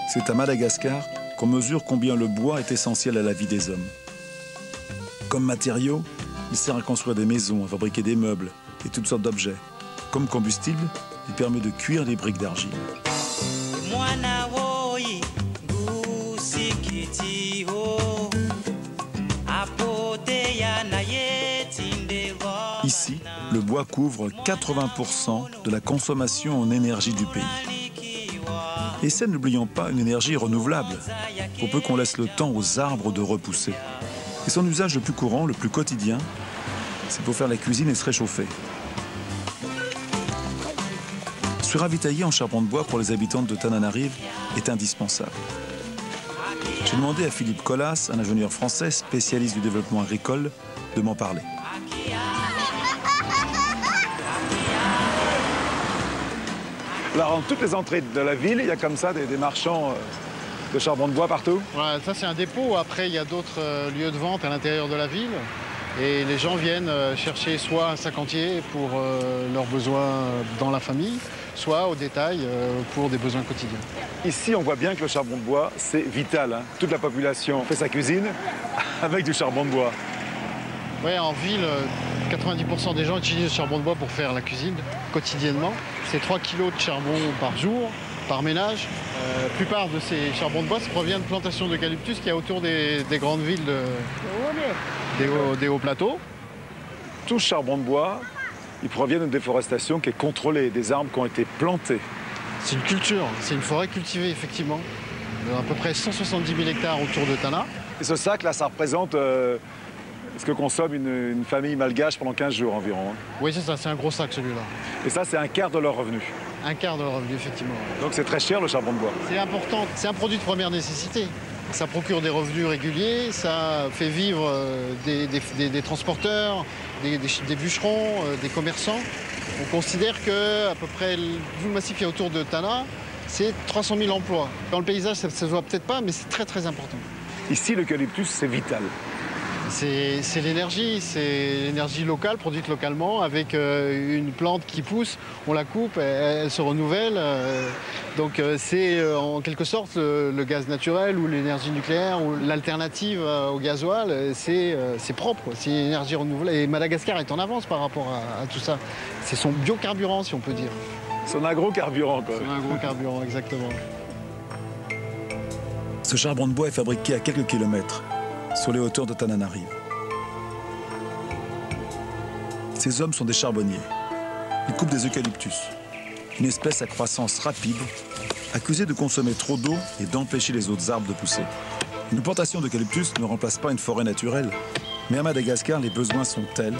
C'est à Madagascar qu'on mesure combien le bois est essentiel à la vie des hommes. Comme matériau, il sert à construire des maisons, à fabriquer des meubles et toutes sortes d'objets. Comme combustible, il permet de cuire des briques d'argile. Ici, le bois couvre 80% de la consommation en énergie du pays. Et c'est, n'oublions pas, une énergie renouvelable, pour peu qu'on laisse le temps aux arbres de repousser. Et son usage le plus courant, le plus quotidien, c'est pour faire la cuisine et se réchauffer. Se ravitailler en charbon de bois pour les habitants de Tananarive est indispensable. J'ai demandé à Philippe Collas, un ingénieur français spécialiste du développement agricole, de m'en parler. Alors, en toutes les entrées de la ville, il y a comme ça des marchands de charbon de bois partout. Ouais, ça, c'est un dépôt. Après, il y a d'autres lieux de vente à l'intérieur de la ville. Et les gens viennent chercher soit un sac entier pour leurs besoins dans la famille, soit au détail pour des besoins quotidiens. Ici, on voit bien que le charbon de bois, c'est vital. Hein. Toute la population fait sa cuisine avec du charbon de bois. Oui, en ville, 90% des gens utilisent le charbon de bois pour faire la cuisine quotidiennement. C'est 3 kilos de charbon par jour, par ménage. La plupart de ces charbons de bois provient de plantations d'eucalyptus qu'il y a autour des grandes villes, des hauts plateaux. Tout ce charbon de bois, il provient d'une déforestation qui est contrôlée, des arbres qui ont été plantés. C'est une culture, c'est une forêt cultivée, effectivement. À peu près 170 000 hectares autour de Tana. Et ce sac, là, ça représente ce que consomme une famille malgache pendant 15 jours environ. Hein. Oui, c'est ça, c'est un gros sac, celui-là. Et ça, c'est un quart de leur revenu. Un quart de leur revenu, effectivement. Donc c'est très cher, le charbon de bois. C'est important, c'est un produit de première nécessité. Ça procure des revenus réguliers, ça fait vivre des transporteurs, des bûcherons, des commerçants. On considère qu'à peu près, tout le massif qui est autour de Tana, c'est 300 000 emplois. Dans le paysage, ça ne se voit peut-être pas, mais c'est très très important. Ici, l'eucalyptus, c'est vital. C'est l'énergie locale, produite localement, avec une plante qui pousse, on la coupe, elle se renouvelle. Donc c'est en quelque sorte le gaz naturel ou l'énergie nucléaire ou l'alternative au gasoil, c'est propre, c'est une énergie renouvelable. Et Madagascar est en avance par rapport à tout ça. C'est son biocarburant, si on peut dire. Son agrocarburant, quoi. Son agrocarburant, exactement. Ce charbon de bois est fabriqué à quelques kilomètres, sur les hauteurs de Tananarive. Ces hommes sont des charbonniers. Ils coupent des eucalyptus, une espèce à croissance rapide, accusée de consommer trop d'eau et d'empêcher les autres arbres de pousser. Une plantation d'eucalyptus ne remplace pas une forêt naturelle, mais à Madagascar, les besoins sont tels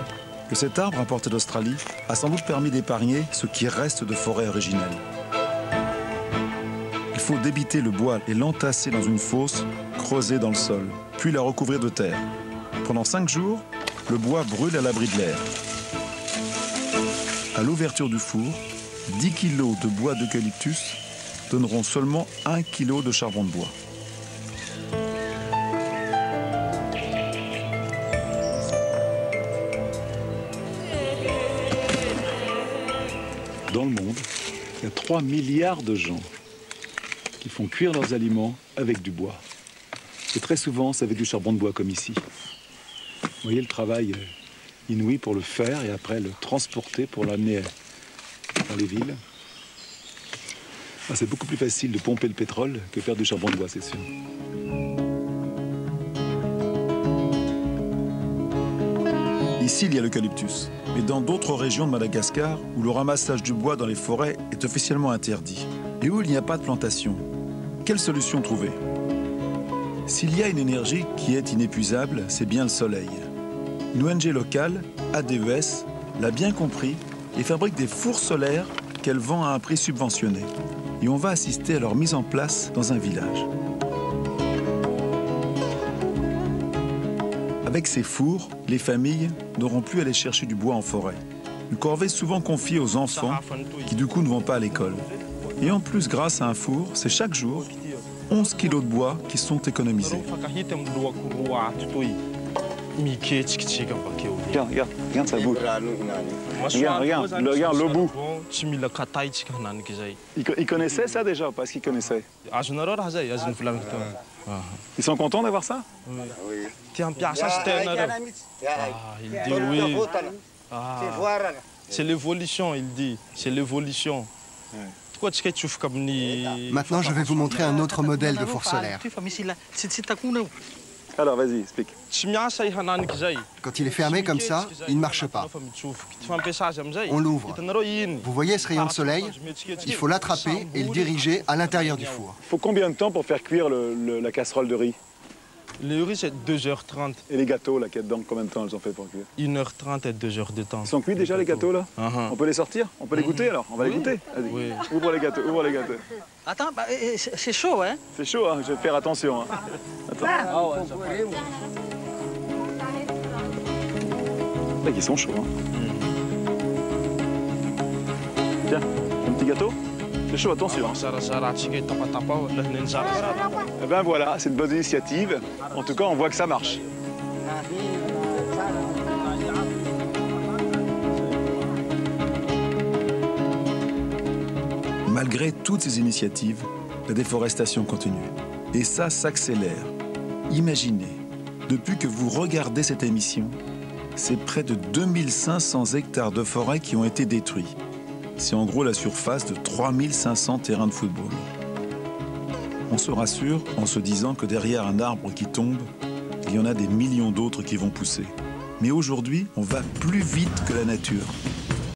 que cet arbre importé d'Australie a sans doute permis d'épargner ce qui reste de forêt originelle. Il faut débiter le bois et l'entasser dans une fosse creusée dans le sol, puis la recouvrir de terre. Pendant 5 jours, le bois brûle à l'abri de l'air. À l'ouverture du four, 10 kg de bois d'eucalyptus donneront seulement 1 kg de charbon de bois. Dans le monde, il y a 3 milliards de gens qui font cuire leurs aliments avec du bois. Et très souvent, c'est avec du charbon de bois comme ici. Vous voyez le travail inouï pour le faire et après le transporter pour l'amener dans les villes. C'est beaucoup plus facile de pomper le pétrole que faire du charbon de bois, c'est sûr. Ici, il y a l'eucalyptus. Mais dans d'autres régions de Madagascar, où le ramassage du bois dans les forêts est officiellement interdit, et où il n'y a pas de plantation, quelle solution trouver? S'il y a une énergie qui est inépuisable, c'est bien le soleil. Une ONG locale, ADES, l'a bien compris et fabrique des fours solaires qu'elle vend à un prix subventionné. Et on va assister à leur mise en place dans un village. Avec ces fours, les familles n'auront plus à aller chercher du bois en forêt. Une corvée souvent confiée aux enfants qui du coup ne vont pas à l'école. Et en plus, grâce à un four, c'est chaque jour 11 kilos de bois qui sont économisés. Mickey, tchik-tchik-tchik. Regarde, regarde, regarde sa bouche. Regarde le bout. Ils connaissaient ça déjà ou pas? Est-ce qu'ils connaissaient? Ils sont contents d'avoir ça? Il dit oui. C'est l'évolution, il dit. C'est l'évolution. Maintenant, je vais vous montrer un autre modèle de four solaire. Alors, vas-y, explique. Quand il est fermé comme ça, il ne marche pas. On l'ouvre. Vous voyez ce rayon de soleil? Il faut l'attraper et le diriger à l'intérieur du four. Il faut combien de temps pour faire cuire la casserole de riz? Le riz, c'est 2h30. Et les gâteaux, là, qu'il y a dedans, combien de temps ils ont fait pour cuire? 1h30 et 2 heures de temps. Ils sont cuits déjà, les gâteaux, là? On peut les sortir? On peut les goûter, alors? On va les goûter? Vas-y. Oui. Ouvre les gâteaux, ouvre les gâteaux. Attends, c'est chaud, hein? C'est chaud, hein? Je vais faire attention. Hein. Attends. Ils sont chauds, hein? Tiens, un petit gâteau? C'est chaud, attention. Eh ben voilà, c'est une bonne initiative. En tout cas, on voit que ça marche. Malgré toutes ces initiatives, la déforestation continue. Et ça s'accélère. Imaginez, depuis que vous regardez cette émission, c'est près de 2500 hectares de forêt qui ont été détruits. C'est en gros la surface de 3500 terrains de football. On se rassure en se disant que derrière un arbre qui tombe, il y en a des millions d'autres qui vont pousser. Mais aujourd'hui, on va plus vite que la nature.